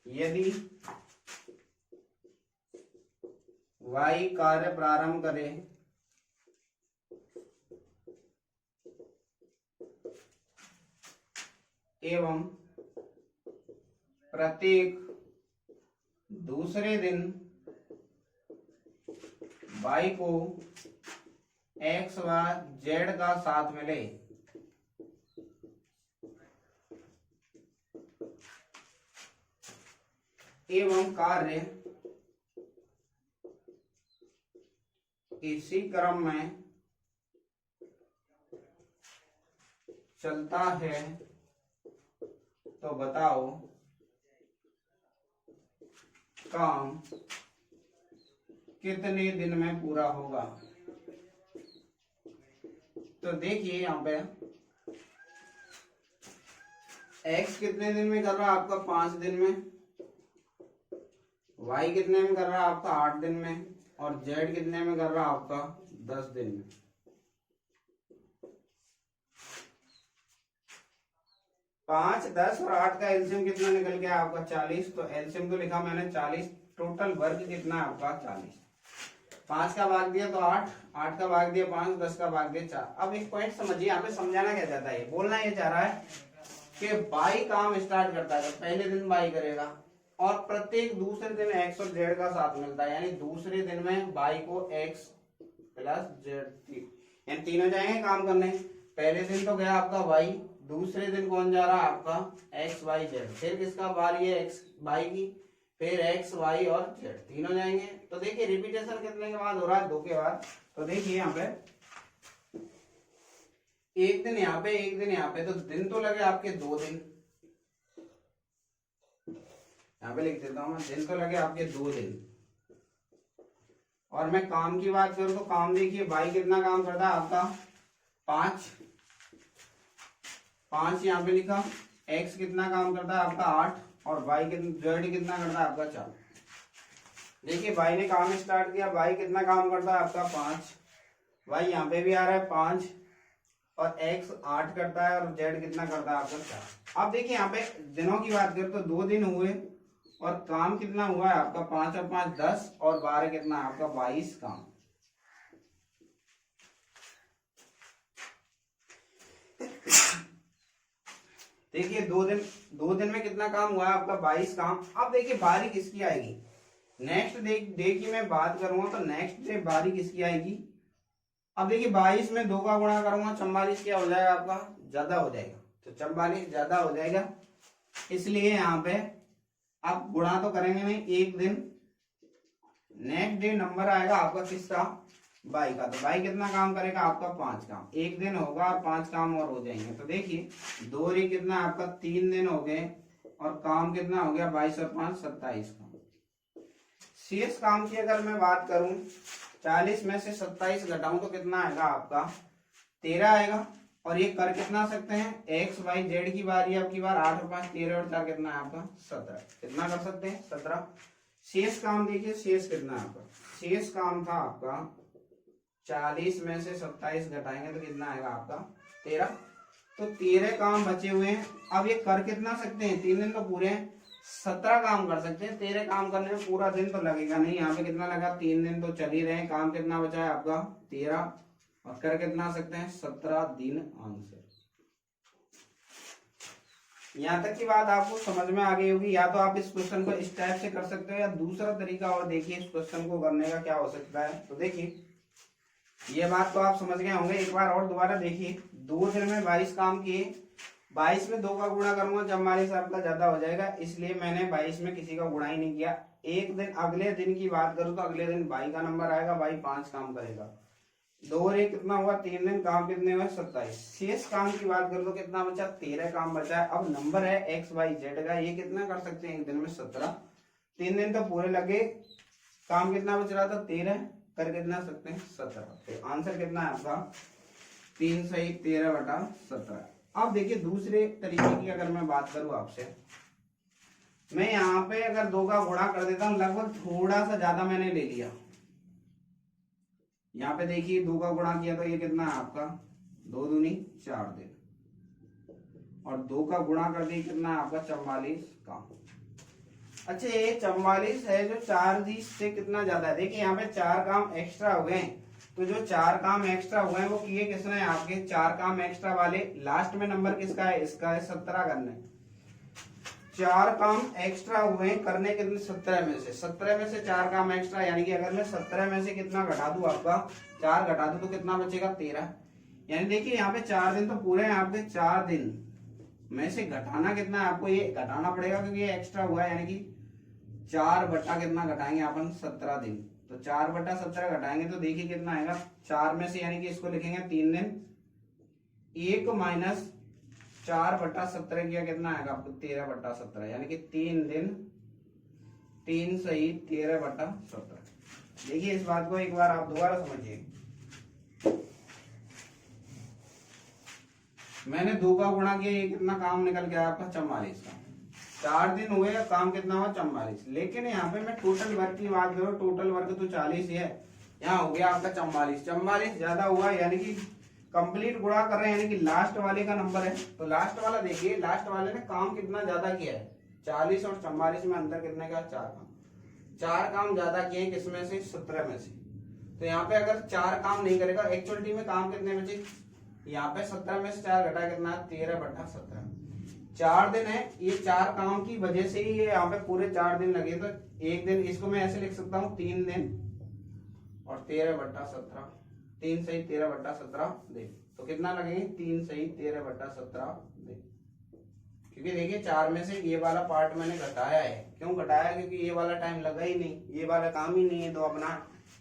यदि y कार्य प्रारंभ करे एवं प्रत्येक दूसरे दिन y को x व z का साथ मिले, एवं कार्य इसी क्रम में चलता है, तो बताओ काम कितने दिन में पूरा होगा। तो देखिए यहाँ पे x कितने दिन में कर रहा है आपका 5 दिन में, y कितने में कर रहा है आपका 8 दिन में, और z कितने में कर रहा है आपका 10 दिन में। 5, 10 और 8 का एलसीएम कितना निकल गया आपका 40। तो एलसीएम तो लिखा मैंने 40, टोटल वर्ग कितना है आपका 40। 5 का भाग दिया तो 8, 8 का भाग दिया 5, 10 का भाग दिया 4। अब एक पॉइंट समझिए, यहाँ पे समझाना क्या चाहता है, बोलना ये चाह रहा है कि बाई काम स्टार्ट करता है, पहले दिन बाई करेगा और प्रत्येक दूसरे दिन एक्स और जेड का साथ मिलता है, यानी दूसरे दिन में बाई को एक्स प्लस जेड, यानी तीनों जाएंगे काम करने। पहले दिन तो गया आपका वाई, दूसरे दिन कौन जा रहा है आपका एक्स वाई जेड, फिर किसका बारी है एक्स वाई की, फिर एक्स वाई और जेड तीनों जाएंगे। तो देखिए रिपीटेशन कितने के बाद हो रहा है, 2 के बाद। तो देखिए यहाँ पे एक दिन यहाँ पे, एक दिन यहाँ पे, तो दिन तो लगे आपके 2 दिन, यहाँ पे लिख देता हूं मैं, दिन तो लगे आपके 2 दिन। और मैं काम की बात करूं तो काम देखिए बाई कितना काम करता है आपका 5, 5 यहाँ पे लिखा, एक्स कितना काम करता है आपका 8 और वाई जेड कितना करता है आपका 4। देखिए बाई ने काम स्टार्ट किया, बाई कितना काम करता है आपका 5, वाई यहाँ पे भी आ रहा है 5 और एक्स 8 करता है और जेड कितना करता है आपका 4। अब देखिए यहाँ पे दिनों की बात करें तो 2 दिन हुए और काम कितना हुआ है आपका 5 और 5 10 और 12 कितना है आपका 22 काम। देखिए 2 दिन में कितना काम हुआ है आपका 22 काम। अब देखिए बारी किसकी आएगी, नेक्स्ट डे की मैं बात करूंगा तो नेक्स्ट डे बारी किसकी आएगी। अब देखिए 22 में 2 का गुणा करूंगा 44 क्या हो जाएगा आपका ज्यादा हो जाएगा, तो 44 ज्यादा हो जाएगा, इसलिए यहाँ पे आप गुणा तो करेंगे नहीं, एक दिन नेक्स्ट डे नंबर आएगा आपका किसका बाई का। तो बाई कितना काम करेगा आपका 5 काम, एक दिन होगा और 5 काम और हो जाएंगे। तो देखिए 2 रे कितना आपका 3 दिन हो गए और काम कितना हो गया 22 और 5 27 काम। शेष काम की अगर मैं बात करूं 40 में से 27 घटाऊं तो कितना आएगा आपका 13 आएगा। और ये कर कितना सकते हैं एक्स वाई जेड की बारी है, आपकी बार 8 और 5 13 और 4 कितना है आपका 17, कितना कर सकते हैं 17। शेष काम देखिए शेष कितना है आपका, शेष काम था आपका 40 में से 27 घटाएंगे तो कितना आएगा आपका 13, तो 13 काम बचे हुए हैं। अब ये कर कितना सकते हैं 3 दिन तो पूरे हैं, 17 काम कर सकते हैं। 13 काम करने में पूरा दिन तो लगेगा नहीं, यहाँ पे कितना लगा 3 दिन तो चल ही रहे हैं, काम कितना बचा है आपका 13 और कर कितना सकते हैं 17 दिन आंसर। यहाँ तक की बात आपको समझ में आ गई होगी। या तो आप इस क्वेश्चन को इस टाइप से कर सकते हो या दूसरा तरीका और देखिए इस क्वेश्चन को करने का क्या हो सकता है। तो देखिए ये बात तो आप समझ गए होंगे, एक बार और दोबारा देखिए 2 दिन में 22 काम किए, 22 में 2 का गुणा करूंगा 44 आपका ज्यादा हो जाएगा, इसलिए मैंने 22 में किसी का गुणा ही नहीं किया। एक दिन अगले दिन की बात करूं तो अगले दिन बाई का नंबर आएगा, बाई 5 काम करेगा, 2 रे कितना हुआ 3 दिन, काम कितने हुए 27। शेष काम की बात करूं तो कितना बचा 13 काम बचा है। अब नंबर है एक्स वाई जेड का, ये कितना कर सकते हैं एक दिन में 17, 3 दिन तो पूरे लगे, काम कितना बच रहा था 13, कर कितना सकते हैं 17। तो आंसर कितना है आपका 3 सही 13 बटा 17। अब देखिए दूसरे तरीके की अगर मैं बात करूं आपसे, मैं यहाँ पे अगर 2 का गुणा कर देता हूँ, लगभग थोड़ा सा ज्यादा मैंने ले लिया। यहाँ पे देखिए 2 का गुणा किया तो ये कितना है आपका 2 दूनी 4 दिन, और 2 का गुणा कर दिया कितना है आपका 44 काम। अच्छा ये 44 है जो 4 दी से कितना ज्यादा है, देखिए यहाँ पे 4 काम एक्स्ट्रा हो गए, तो जो 4 काम एक्स्ट्रा हुए हैं वो किए किसने आपके 4 काम एक्स्ट्रा वाले, लास्ट में नंबर किसका है इसका है 17 करने, 4 काम एक्स्ट्रा हुए करने कितने 17 में से, 17 में से 4 काम एक्स्ट्रा, यानी कि अगर मैं 17 में से कितना घटा दूं आपका 4 घटा दूं तो कितना बचेगा 13। यानी देखिए यहाँ पे 4 दिन तो पूरे हैं आपके, 4 दिन में से घटाना कितना है आपको, ये घटाना पड़ेगा क्योंकि ये एक्स्ट्रा हुआ है, यानी कि 4 बटा कितना घटाएंगे अपन 17 दिन, तो 4 बटा 17 घटाएंगे तो देखिए कितना आएगा 4 में से, यानी कि इसको लिखेंगे 3 दिन, 1 माइनस 4 बटा 17 किया कितना आएगा आपको 13 बटा 17, यानी कि 3 दिन 3 सही 13 बटा 17। देखिए इस बात को एक बार आप दोबारा समझिए, मैंने 2 का गुणा किया, ये कितना काम निकल गया आपका 44 का, 4 दिन हुए, काम कितना हुआ 44, लेकिन यहाँ पे मैं टोटल वर्क की बात करूँ, टोटल वर्क तो 40 ही है, यहाँ हो गया आपका 44 ज्यादा हुआ, यानी कि कंप्लीट गुणा कर रहे हैं यानी कि लास्ट वाले का नंबर है, तो लास्ट वाला देखिए, लास्ट वाले ने काम कितना ज्यादा किया है, 40 और 44 में अंतर कितने का, 4 काम ज्यादा किए हैं, किसमें से, 17 में से। तो यहाँ पे अगर 4 काम नहीं करेगा, एक्चुअलिटी में काम कितने बचे, यहाँ पे 17 में से 4 घटा कितना, 13/17। 4 दिन है, ये 4 काम की वजह से ही ये यहाँ पे पूरे 4 दिन लगे, तो एक दिन इसको मैं ऐसे लिख सकता हूँ 3 दिन और 13/17, 3 सही 13/17 दे, तो कितना लगेंगे, 3 सही 13/17 दे। क्योंकि देखिए 4 में से ये वाला पार्ट मैंने घटाया है, क्यों घटाया, क्योंकि ये वाला टाइम लगा ही नहीं, ये वाला काम ही नहीं है, तो अपना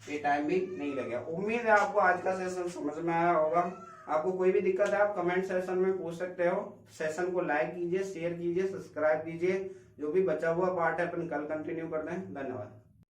ये टाइम भी नहीं लगेगा। उम्मीद है आपको आज का सेशन समझ में आया होगा। आपको कोई भी दिक्कत है आप कमेंट सेशन में पूछ सकते हो। सेशन को लाइक कीजिए, शेयर कीजिए, सब्सक्राइब कीजिए। जो भी बचा हुआ पार्ट है अपन कल कंटिन्यू करते हैं। धन्यवाद।